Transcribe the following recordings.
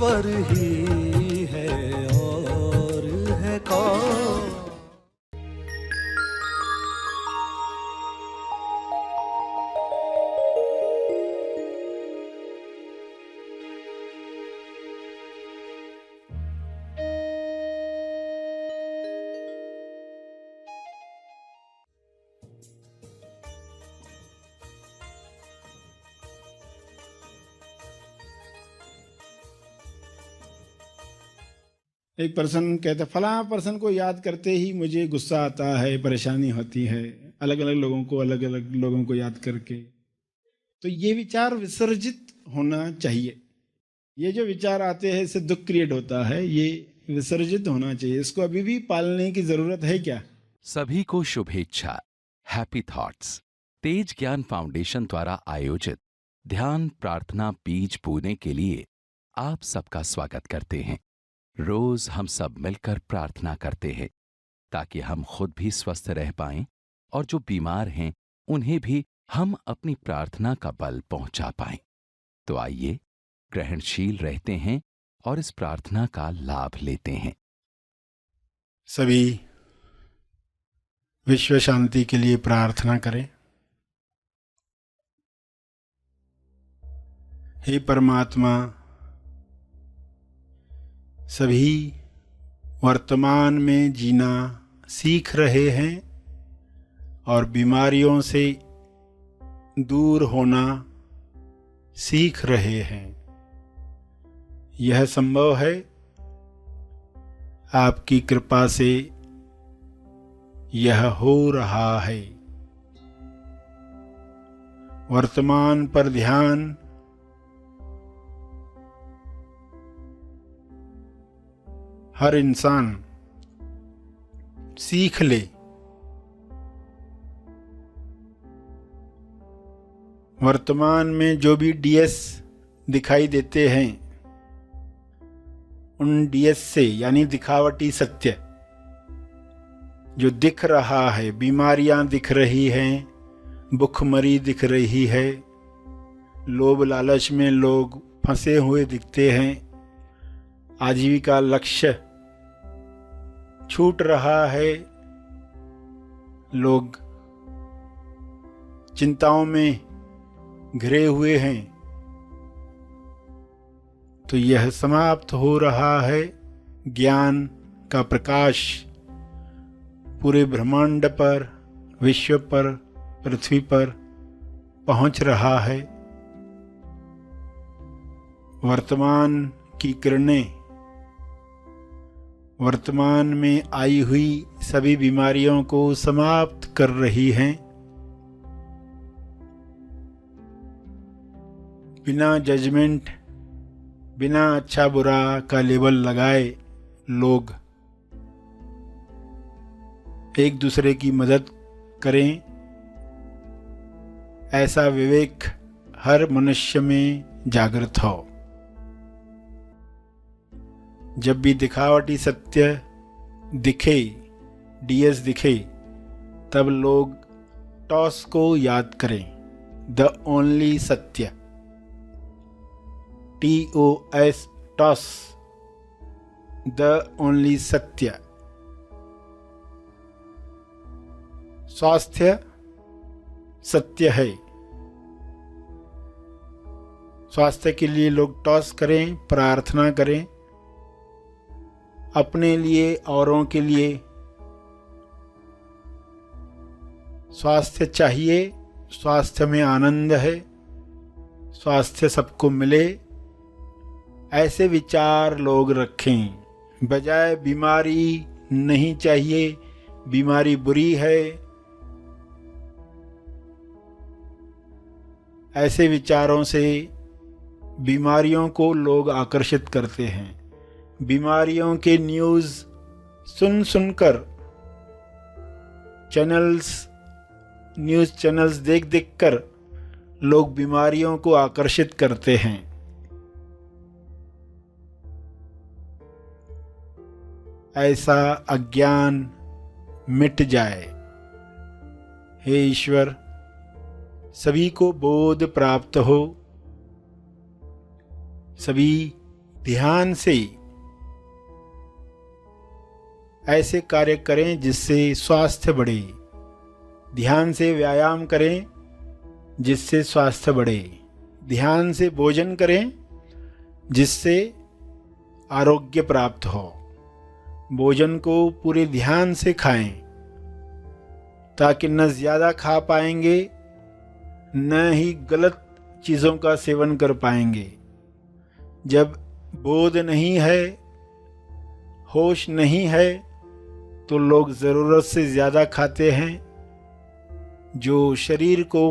ईश्वर ही है और है कौन। एक पर्सन कहता फलां पर्सन को याद करते ही मुझे गुस्सा आता है, परेशानी होती है, अलग अलग लोगों को याद करके। तो ये विचार विसर्जित होना चाहिए। ये जो विचार आते हैं इससे दुख क्रिएट होता है, ये विसर्जित होना चाहिए। इसको अभी भी पालने की जरूरत है क्या? सभी को शुभेच्छा। हैप्पी थॉट्स तेज ज्ञान फाउंडेशन द्वारा आयोजित ध्यान प्रार्थना बीज बोने के लिए आप सबका स्वागत करते हैं। रोज हम सब मिलकर प्रार्थना करते हैं ताकि हम खुद भी स्वस्थ रह पाएं और जो बीमार हैं उन्हें भी हम अपनी प्रार्थना का बल पहुंचा पाएं। तो आइए ग्रहणशील रहते हैं और इस प्रार्थना का लाभ लेते हैं। सभी विश्व शांति के लिए प्रार्थना करें। हे परमात्मा, सभी वर्तमान में जीना सीख रहे हैं और बीमारियों से दूर होना सीख रहे हैं। यह संभव है आपकी कृपा से, यह हो रहा है। वर्तमान पर ध्यान, हर इंसान सीख ले। वर्तमान में जो भी डीएस दिखाई देते हैं, उन डीएस से यानी दिखावटी सत्य जो दिख रहा है, बीमारियां दिख रही हैं, भुखमरी दिख रही है, लोभ लालच में लोग फंसे हुए दिखते हैं, आजीविका लक्ष्य छूट रहा है, लोग चिंताओं में घिरे हुए हैं, तो यह समाप्त हो रहा है। ज्ञान का प्रकाश पूरे ब्रह्मांड पर, विश्व पर, पृथ्वी पर पहुंच रहा है। वर्तमान की किरणें वर्तमान में आई हुई सभी बीमारियों को समाप्त कर रही हैं। बिना जजमेंट, बिना अच्छा बुरा का लेबल लगाए लोग एक दूसरे की मदद करें। ऐसा विवेक हर मनुष्य में जागृत हो। जब भी दिखावटी सत्य दिखे, डीएस दिखे, तब लोग टॉस को याद करें, द ओनली सत्य, TOS, टॉस, द ओनली सत्य। स्वास्थ्य सत्य है। स्वास्थ्य के लिए लोग टॉस करें, प्रार्थना करें, अपने लिए, औरों के लिए। स्वास्थ्य चाहिए, स्वास्थ्य में आनंद है, स्वास्थ्य सबको मिले, ऐसे विचार लोग रखें। बजाय बीमारी नहीं चाहिए, बीमारी बुरी है, ऐसे विचारों से बीमारियों को लोग आकर्षित करते हैं। बीमारियों के न्यूज़ सुन सुनकर, न्यूज़ चैनल्स देख देख कर लोग बीमारियों को आकर्षित करते हैं। ऐसा अज्ञान मिट जाए। हे ईश्वर, सभी को बोध प्राप्त हो, सभी ध्यान से ऐसे कार्य करें जिससे स्वास्थ्य बढ़े। ध्यान से व्यायाम करें जिससे स्वास्थ्य बढ़े। ध्यान से भोजन करें जिससे आरोग्य प्राप्त हो। भोजन को पूरे ध्यान से खाएं, ताकि न ज़्यादा खा पाएंगे न ही गलत चीज़ों का सेवन कर पाएंगे। जब बोध नहीं है, होश नहीं है, तो लोग ज़रूरत से ज़्यादा खाते हैं, जो शरीर को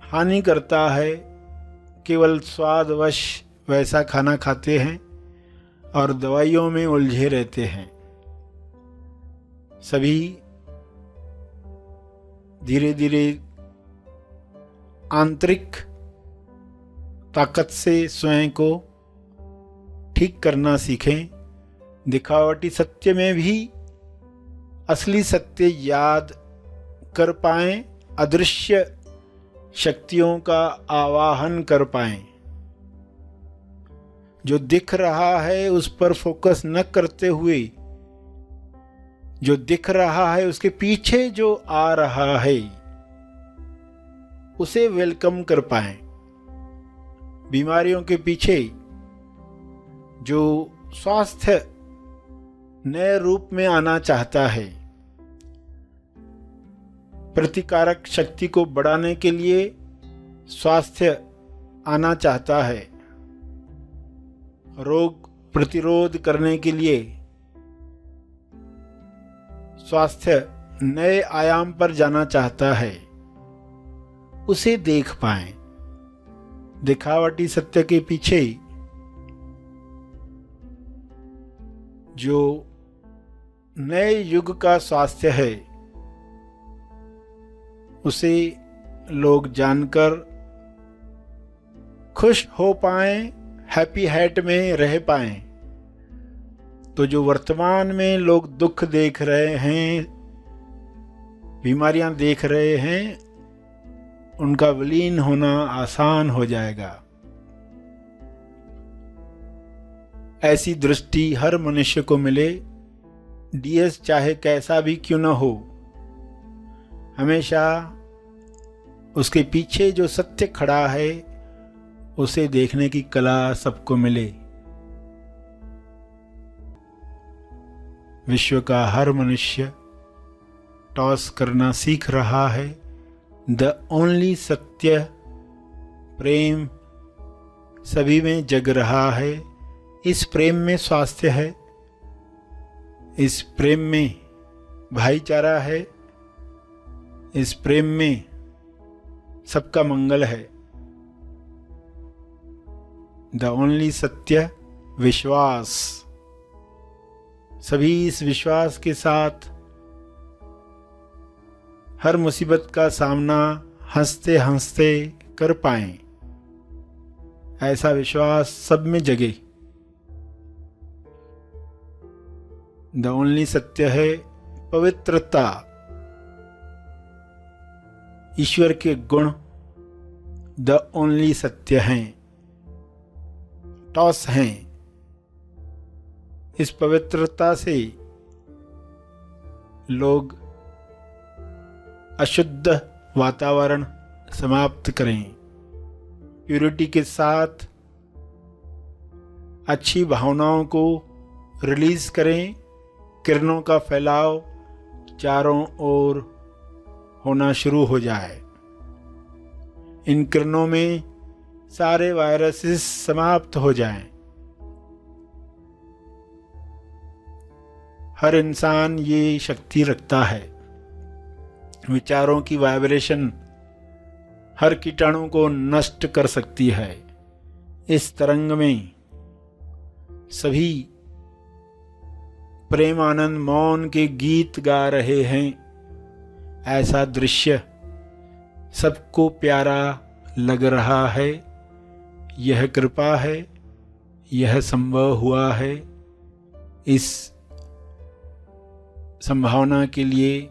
हानि करता है। केवल स्वादवश वैसा खाना खाते हैं और दवाइयों में उलझे रहते हैं। सभी धीरे धीरे आंतरिक ताकत से स्वयं को ठीक करना सीखें। दिखावटी सत्य में भी असली सत्य याद कर पाएं, अदृश्य शक्तियों का आवाहन कर पाएं। जो दिख रहा है उस पर फोकस न करते हुए, जो दिख रहा है उसके पीछे जो आ रहा है उसे वेलकम कर पाएं। बीमारियों के पीछे जो स्वास्थ्य नए रूप में आना चाहता है, प्रतिकारक शक्ति को बढ़ाने के लिए स्वास्थ्य आना चाहता है, रोग प्रतिरोध करने के लिए स्वास्थ्य नए आयाम पर जाना चाहता है, उसे देख पाएं। दिखावटी सत्य के पीछे जो नए युग का स्वास्थ्य है, उसे लोग जानकर खुश हो पाएं, हैप्पी हैट में रह पाएं। तो जो वर्तमान में लोग दुख देख रहे हैं, बीमारियां देख रहे हैं, उनका विलीन होना आसान हो जाएगा। ऐसी दृष्टि हर मनुष्य को मिले, डीएस चाहे कैसा भी क्यों न हो। हमेशा उसके पीछे जो सत्य खड़ा है उसे देखने की कला सबको मिले। विश्व का हर मनुष्य टॉस करना सीख रहा है। द ओनली सत्य प्रेम सभी में जग रहा है। इस प्रेम में स्वास्थ्य है, इस प्रेम में भाईचारा है, इस प्रेम में सबका मंगल है। द ओनली सत्य विश्वास। सभी इस विश्वास के साथ हर मुसीबत का सामना हंसते हंसते कर पाएं, ऐसा विश्वास सब में जगे। द ओनली सत्य है पवित्रता। ईश्वर के गुण द ओनली सत्य हैं, टॉस हैं। इस पवित्रता से लोग अशुद्ध वातावरण समाप्त करें, प्यूरिटी के साथ अच्छी भावनाओं को रिलीज करें। किरणों का फैलाव चारों ओर होना शुरू हो जाए। इन किरणों में सारे वायरसेस समाप्त हो जाएं। हर इंसान ये शक्ति रखता है। विचारों की वाइब्रेशन हर कीटाणु को नष्ट कर सकती है। इस तरंग में सभी प्रेम आनंद मौन के गीत गा रहे हैं। ऐसा दृश्य सबको प्यारा लग रहा है। यह कृपा है, यह संभव हुआ है। इस संभावना के लिए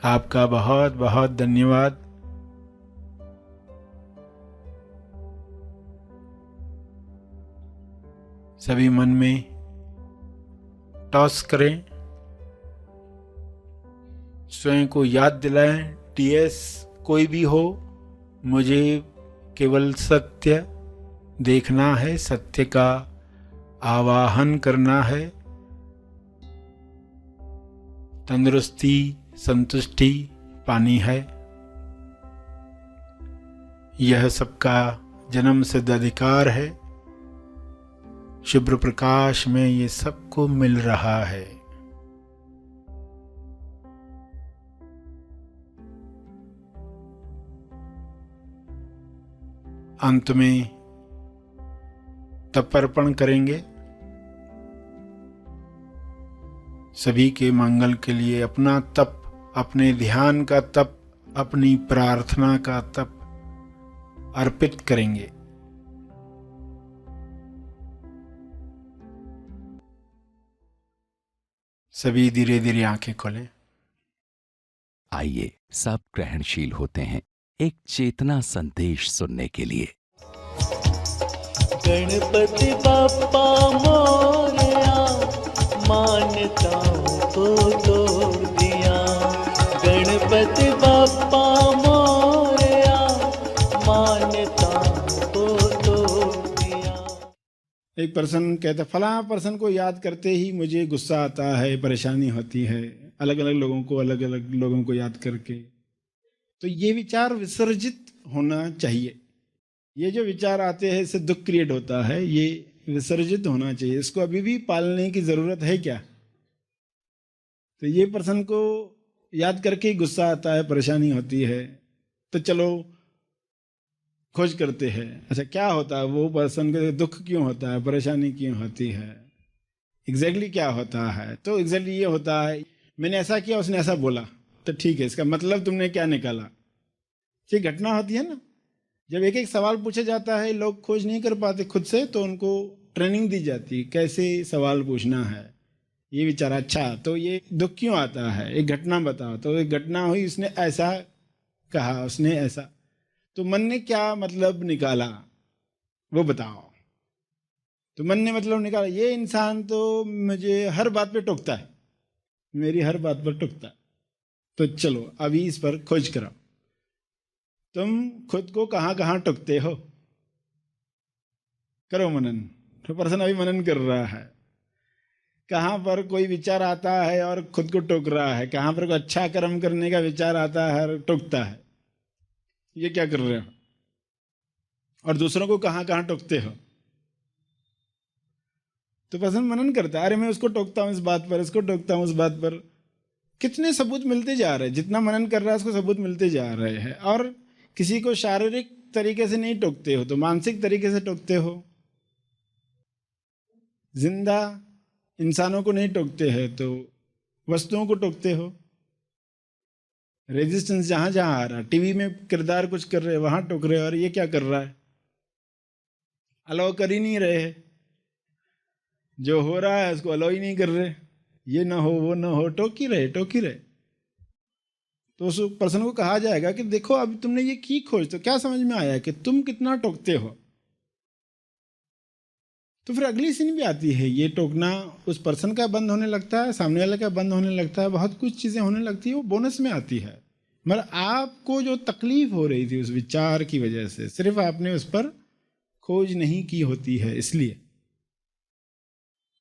आपका बहुत बहुत धन्यवाद। सभी मन में टॉस करें, स्वयं को याद दिलाएं, टीएस कोई भी हो, मुझे केवल सत्य देखना है, सत्य का आवाहन करना है। तंदुरुस्ती, संतुष्टि पानी है। यह सबका जन्म सिद्ध अधिकार है। शुभ्र प्रकाश में ये सबको मिल रहा है। अंत में तर्पण करेंगे। सभी के मंगल के लिए अपना तप, अपने ध्यान का तप, अपनी प्रार्थना का तप अर्पित करेंगे। सभी धीरे धीरे आंखें खोलें। आइए सब ग्रहणशील होते हैं एक चेतना संदेश सुनने के लिए। गणपति बप्पा मोरया, मान्यताओं को तोड़ दिया। गणपति बप्पा मोरया, मान्यताओं को तोड़ दिया। एक पर्सन कहता, फलां पर्सन को याद करते ही मुझे गुस्सा आता है, परेशानी होती है, अलग अलग लोगों को याद करके। तो ये विचार विसर्जित होना चाहिए। ये जो विचार आते हैं इससे दुख क्रिएट होता है, ये विसर्जित होना चाहिए। इसको अभी भी पालने की जरूरत है क्या? तो ये पर्सन को याद करके ही गुस्सा आता है, परेशानी होती है, तो चलो खोज करते हैं। अच्छा, क्या होता है वो पर्सन को दुख क्यों होता है, परेशानी क्यों होती है, एग्जैक्टली क्या होता है? तो एग्जैक्टली ये होता है, मैंने ऐसा किया, उसने ऐसा बोला, तो ठीक है, इसका मतलब तुमने क्या निकाला? ये घटना होती है ना, जब एक एक सवाल पूछा जाता है, लोग खोज नहीं कर पाते खुद से, तो उनको ट्रेनिंग दी जाती है कैसे सवाल पूछना है। ये विचार, अच्छा तो ये दुख क्यों आता है, एक घटना बताओ। तो एक घटना हुई, उसने ऐसा कहा, उसने ऐसा, तो मन ने क्या मतलब निकाला वो बताओ। तो मन ने मतलब निकाला, ये इंसान तो मुझे हर बात पे टोकता है, मेरी हर बात पर टोकता है, तो चलो अभी इस पर खोज कराओ। तुम खुद को कहाँ कहाँ टोकते हो, करो मनन। तो पर्सन अभी मनन कर रहा है, कहाँ पर कोई विचार आता है और खुद को टोक रहा है, कहाँ पर कोई अच्छा कर्म करने का विचार आता है और टोकता है, ये क्या कर रहे हो? और दूसरों को कहाँ कहाँ टोकते हो? तो पर्सन मनन करता है, अरे मैं उसको टोकता हूँ इस बात पर, इसको टोकता हूँ उस बात पर। कितने सबूत मिलते जा रहे हैं, जितना मनन कर रहा है उसको सबूत मिलते जा रहे हैं। और किसी को शारीरिक तरीके से नहीं टोकते हो तो मानसिक तरीके से टोकते हो। जिंदा इंसानों को नहीं टोकते हैं तो वस्तुओं को टोकते हो। रेजिस्टेंस जहां जहां आ रहा है, टीवी में किरदार कुछ कर रहे हैं वहां टोक रहे हो, और ये क्या कर रहा है, अलाउ कर ही नहीं रहे, जो हो रहा है उसको अलाउ ही नहीं कर रहे, ये ना हो वो ना हो, टोक ही रहे टोक ही रहे। तो उस पर्सन को कहा जाएगा कि देखो अभी तुमने ये की खोज, तो क्या समझ में आया कि तुम कितना टोकते हो। तो फिर अगली सीन भी आती है, ये टोकना उस पर्सन का बंद होने लगता है, सामने वाले का बंद होने लगता है, बहुत कुछ चीजें होने लगती है, वो बोनस में आती है। मगर आपको जो तकलीफ हो रही थी उस विचार की वजह से, सिर्फ आपने उस पर खोज नहीं की होती है, इसलिए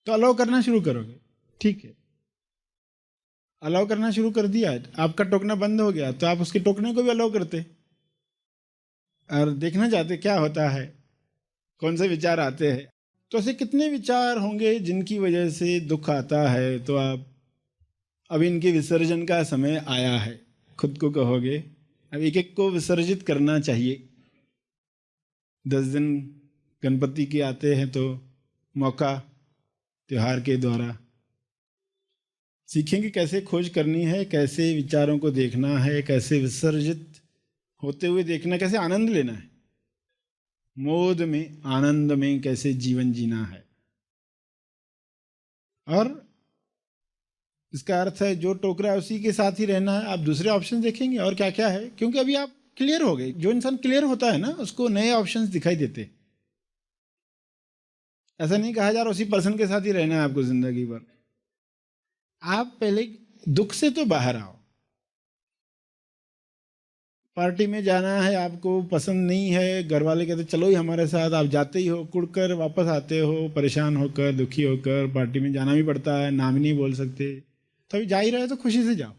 तो अलाउ करना शुरू करोगे। ठीक है, अलाउ करना शुरू कर दिया, आपका टोकना बंद हो गया, तो आप उसके टोकने को भी अलाउ करते और देखना चाहते क्या होता है, कौन से विचार आते हैं। तो ऐसे कितने विचार होंगे जिनकी वजह से दुख आता है। तो आप अब इनके विसर्जन का समय आया है, खुद को कहोगे अब एक एक को विसर्जित करना चाहिए। 10 दिन गणपति के आते हैं तो मौका त्योहार के द्वारा सीखेंगे कैसे खोज करनी है, कैसे विचारों को देखना है, कैसे विसर्जित होते हुए देखना, कैसे आनंद लेना है, मोद में आनंद में कैसे जीवन जीना है। और इसका अर्थ है जो टोक रहा है उसी के साथ ही रहना है। आप दूसरे ऑप्शन देखेंगे और क्या क्या है, क्योंकि अभी आप क्लियर हो गए। जो इंसान क्लियर होता है ना उसको नए ऑप्शंस दिखाई देते। ऐसा नहीं कहा जा रहा उसी पर्सन के साथ ही रहना है आपको जिंदगी भर। आप पहले दुख से तो बाहर आओ। पार्टी में जाना है, आपको पसंद नहीं है, घर वाले कहते चलो ही हमारे साथ, आप जाते ही हो, कुड़कर वापस आते हो, परेशान होकर, दुखी होकर। पार्टी में जाना भी पड़ता है, नाम ही नहीं बोल सकते, तो अभी जा ही रहे तो खुशी से जाओ।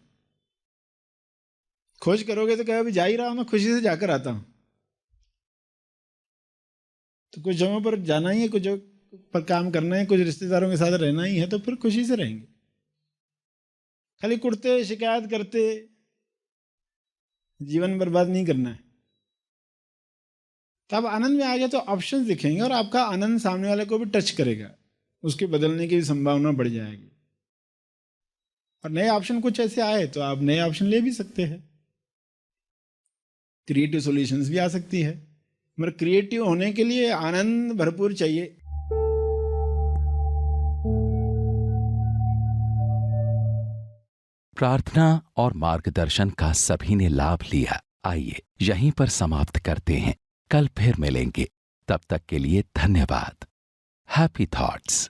खोज करोगे तो कहो अभी जा ही रहा हूं, मैं खुशी से जाकर आता हूं। तो कुछ जगहों पर जाना ही है, कुछ जगह पर काम करना है, कुछ रिश्तेदारों के साथ रहना ही है, तो फिर खुशी से रहेंगे। खाली कुड़ते शिकायत करते जीवन बर्बाद नहीं करना है। तब आनंद में आ गया तो ऑप्शंस दिखेंगे और आपका आनंद सामने वाले को भी टच करेगा, उसके बदलने की भी संभावना बढ़ जाएगी। और नए ऑप्शन कुछ ऐसे आए तो आप नए ऑप्शन ले भी सकते हैं, क्रिएटिव सॉल्यूशंस भी आ सकती है। मगर क्रिएटिव होने के लिए आनंद भरपूर चाहिए। प्रार्थना और मार्गदर्शन का सभी ने लाभ लिया। आइए यहीं पर समाप्त करते हैं, कल फिर मिलेंगे। तब तक के लिए धन्यवाद। Happy thoughts.